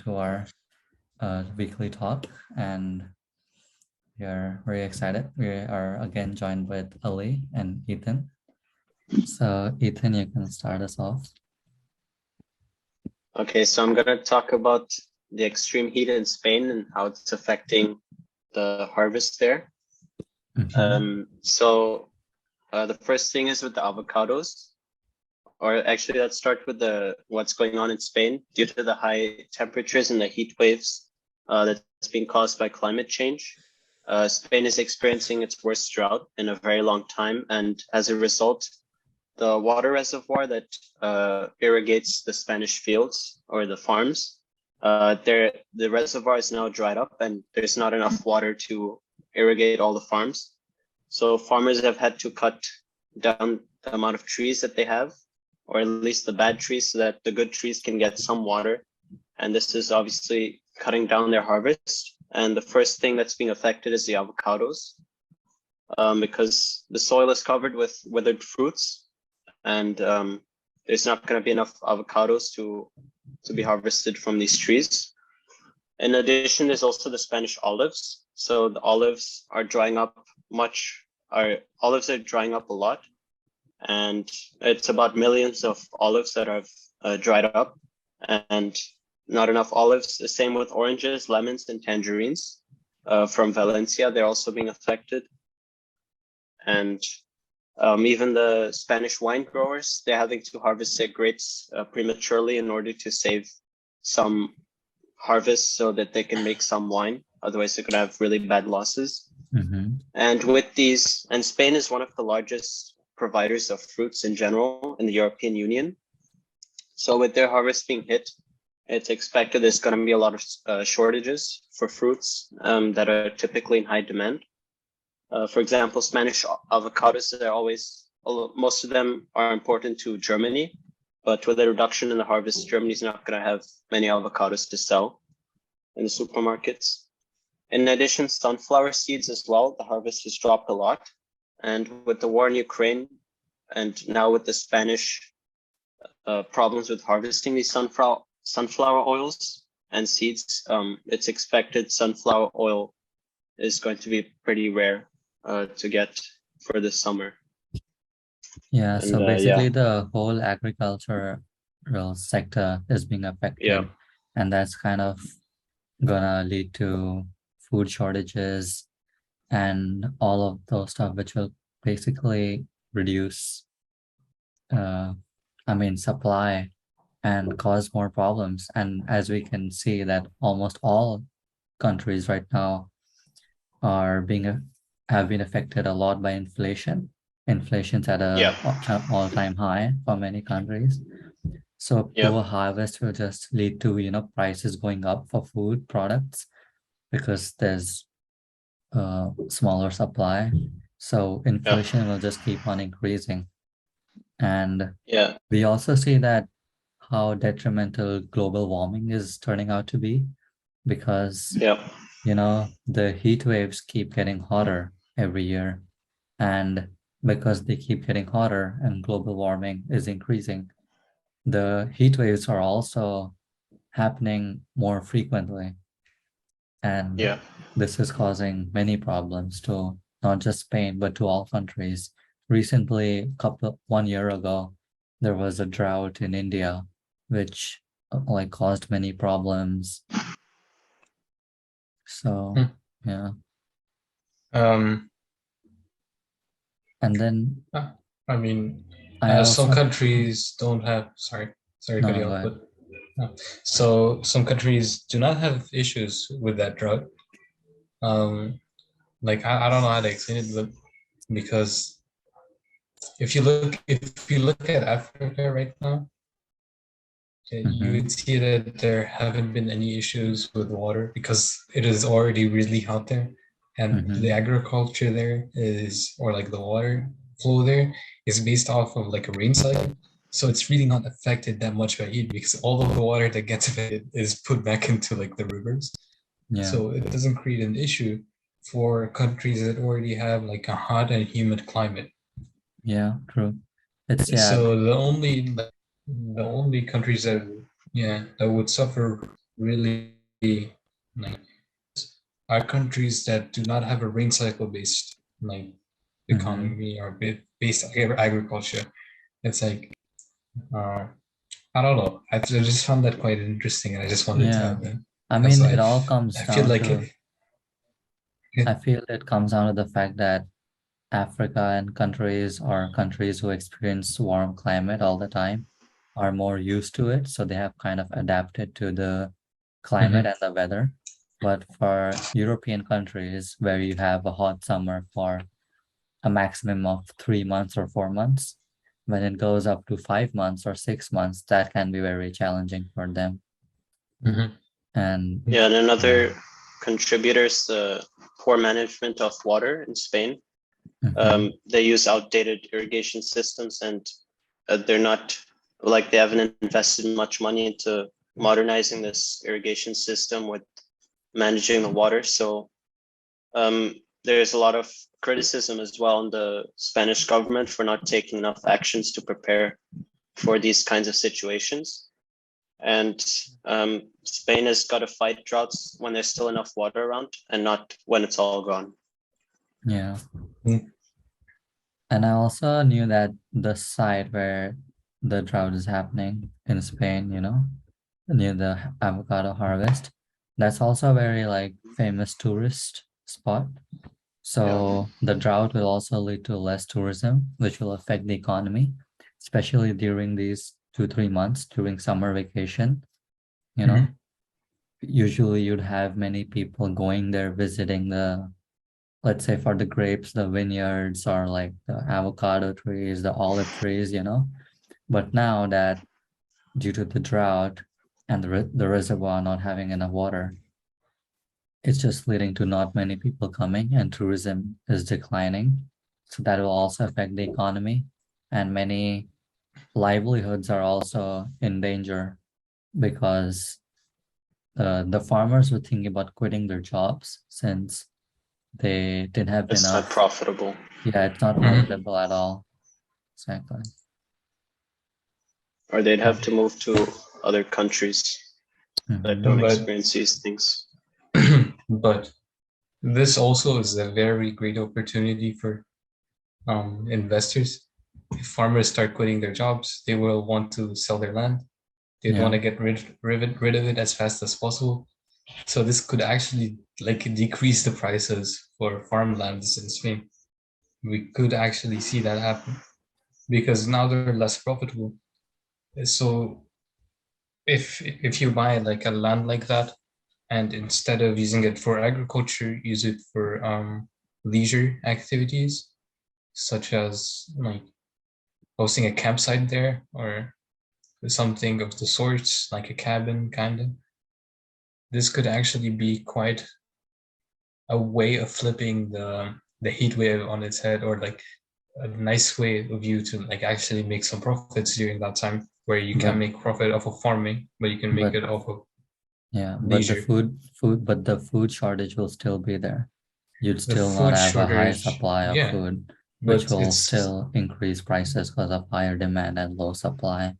welcome to our weekly talk. And we are very excited. We are again joined with Ali and Ethan. So Ethan, you can start us off. Okay, so I'm going to talk about the extreme heat in Spain and how it's affecting the harvest there. So the first thing is with the avocados, or actually let's start with what's going on in Spain due to the high temperatures and the heat waves that's being caused by climate change. Spain is experiencing its worst drought in a very long time, and as a result, the water reservoir that irrigates the Spanish fields or the farms, the reservoir is now dried up and there's not enough water to irrigate all the farms. So farmers have had to cut down the amount of trees that they have, or at least the bad trees, so that the good trees can get some water. And this is obviously cutting down their harvest. And the first thing that's being affected is the avocados, because the soil is covered with withered fruits. And there's not going to be enough avocados to be harvested from these trees. In addition, there's also the Spanish olives. So the olives are drying up olives are drying up a lot. And it's about millions of olives that have dried up and not enough olives. The same with oranges, lemons, and tangerines from Valencia. They're also being affected. And even the Spanish wine growers, they're having to harvest their grapes prematurely in order to save some harvest so that they can make some wine. Otherwise, they're going to have really bad losses. And with these, and Spain is one of the largest providers of fruits in general in the European Union. So with their harvest being hit, it's expected there's going to be a lot of shortages for fruits that are typically in high demand. For example, Spanish avocados most of them are important to Germany, but with a reduction in the harvest, Germany's not going to have many avocados to sell in the supermarkets. In addition, sunflower seeds as well, the harvest has dropped a lot. And with the war in Ukraine, and now with the Spanish problems with harvesting these sunflower oils and seeds, it's expected sunflower oil is going to be pretty rare to get for this summer. Yeah, so basically the whole agricultural sector is being affected, and that's kind of gonna lead to food shortages and all of those stuff, which will basically reduce supply and cause more problems. And as we can see that almost all countries right now have been affected a lot by inflation. Inflation's at an all-time high for many countries. So poor harvest will just lead to prices going up for food products because there's smaller supply. So inflation will just keep on increasing. And we also see that how detrimental global warming is turning out to be, because the heat waves keep getting hotter every year, and because they keep getting hotter and global warming is increasing, the heat waves are also happening more frequently. And this is causing many problems to not just Spain, but to all countries. Recently, 1 year ago, there was a drought in India, which caused many problems. So, and then some countries don't have, sorry to cut you off, but so some countries do not have issues with that drought. I don't know how to explain it, but because if you look at Africa right now, you would see that there haven't been any issues with water because it is already really hot there, and the agriculture there the water flow there is based off of a rain cycle. So it's really not affected that much by heat because all of the water that gets affected is put back into the rivers. So it doesn't create an issue for countries that already have a hot and humid climate. Yeah, true. So the only countries that would suffer really like are countries that do not have a rain cycle based like economy or based on agriculture. It's like I don't know. I just found that quite interesting, and I just wanted to Yeah. add that I because mean, it all comes I feel down like to, I feel it comes down to the fact that Africa and countries who experience warm climate all the time are more used to it. So they have kind of adapted to the climate Mhm. and the weather. But for European countries where you have a hot summer for a maximum of 3 months or 4 months, when it goes up to 5 months or 6 months, that can be very challenging for them. Mhm. And Yeah, and another contributor is the poor management of water in Spain. They use outdated irrigation systems, and they're not like they haven't invested much money into modernizing this irrigation system with managing the water. So there's a lot of criticism as well on the Spanish government for not taking enough actions to prepare for these kinds of situations. And Spain has got to fight droughts when there's still enough water around and not when it's all gone. yeah. Mm. And I also knew that the site where the drought is happening in Spain, near the avocado harvest, that's also a very like famous tourist spot. So the drought will also lead to less tourism, which will affect the economy, especially during these 2, 3 months during summer vacation. You know, Mhm. usually you'd have many people going there visiting the, let's say for the grapes, the vineyards or like the avocado trees, the olive trees. But now that due to the drought and the reservoir not having enough water, it's just leading to not many people coming and tourism is declining. So that will also affect the economy, and many livelihoods are also in danger because the farmers were thinking about quitting their jobs since they didn't have It's not enough. profitable. Yeah, it's not Mhm. profitable at all. Exactly. Or they'd have And, to move to other countries that don't But experience these things. but this also is a very great opportunity for investors. If farmers start quitting their jobs, they will want to sell their land. They'd want yeah, to get rid of it as fast as possible. So this could actually like decrease the prices for farmlands in Spain. We could actually see that happen because now they're less profitable. So if you buy like a land like that, and instead of using it for agriculture, use it for leisure activities, such as like hosting a campsite there or something of the sorts, like a cabin kind of. This could actually be quite a way of flipping the heat wave on its head, or like a nice way of you to like actually make some profits during that time where you but can make profit off of farming, but you can make but it off of yeah, but the leisure. food shortage will still be there. You'd The still not food have a high shortage, supply of yeah, food, which but will it's still increase prices because of higher demand and low supply.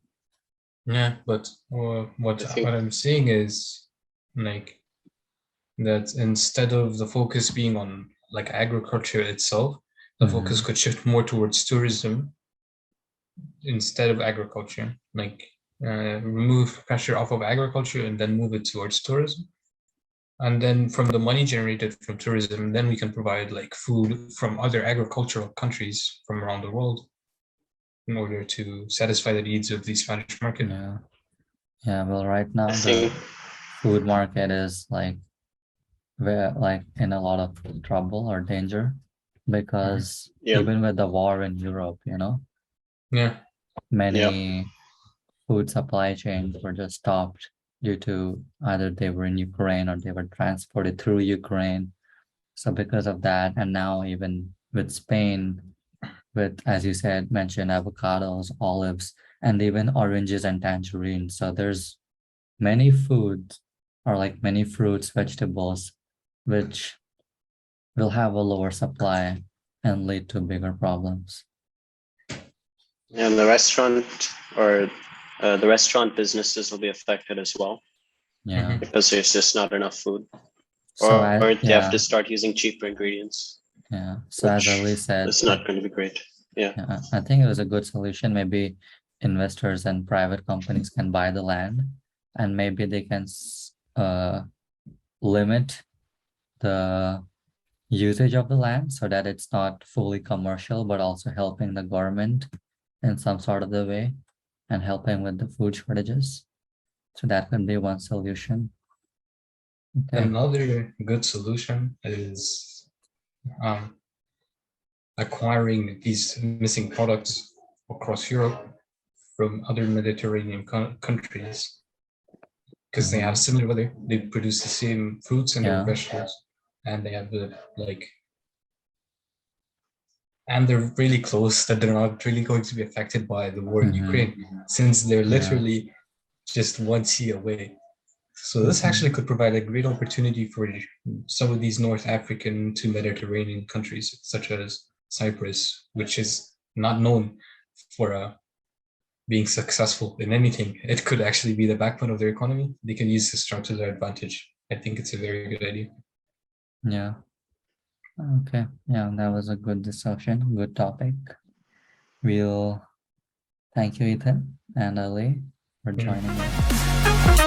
yeah, but I what think, I'm saying is like that instead of the focus being on like agriculture itself, the focus Mm-hmm. could shift more towards tourism instead of agriculture. Like remove pressure off of agriculture and then move it towards tourism. And then from the money generated from tourism, then we can provide like food from other agricultural countries from around the world in order to satisfy the needs of the Spanish market. Yeah. Yeah. Well, right I now think, the food market is like we're like in a lot of trouble or danger Mhm. because yeah, even with the war in Europe, Yeah. yeah. many food supply chains were just stopped due to either they were in Ukraine or they were transported through Ukraine. So because of that, and now even with Spain, with, as you said, mentioned avocados, olives, and even oranges and tangerines. So there's many foods or like many fruits, vegetables, which will have a lower supply and lead to bigger problems. And the restaurant or the restaurant businesses will be affected as well. Yeah. because there's just not enough food, So or they have yeah, to start using cheaper ingredients, yeah. So as Ali which said, is not going to be great. Yeah. yeah, I think it was a good solution. Maybe investors and private companies can buy the land, and maybe they can limit the usage of the land so that it's not fully commercial, but also helping the government in some sort of the way and helping with the food shortages. So that could be one solution. Okay. Another good solution is acquiring these missing products across Europe from other Mediterranean countries, because they have similar weather, they produce the same fruits and their vegetables, and they have the and they're really close that they're not really going to be affected by the war in Ukraine, since they're literally just one sea away. So this actually could provide a great opportunity for some of these North African to Mediterranean countries, such as Cyprus, which is not known for being successful in anything. It could actually be the backbone of their economy. They can use this to their advantage. I think it's a very good idea. Yeah. Okay. Yeah, that was a good discussion, good topic. We'll thank you, Ethan and Ali, for joining us.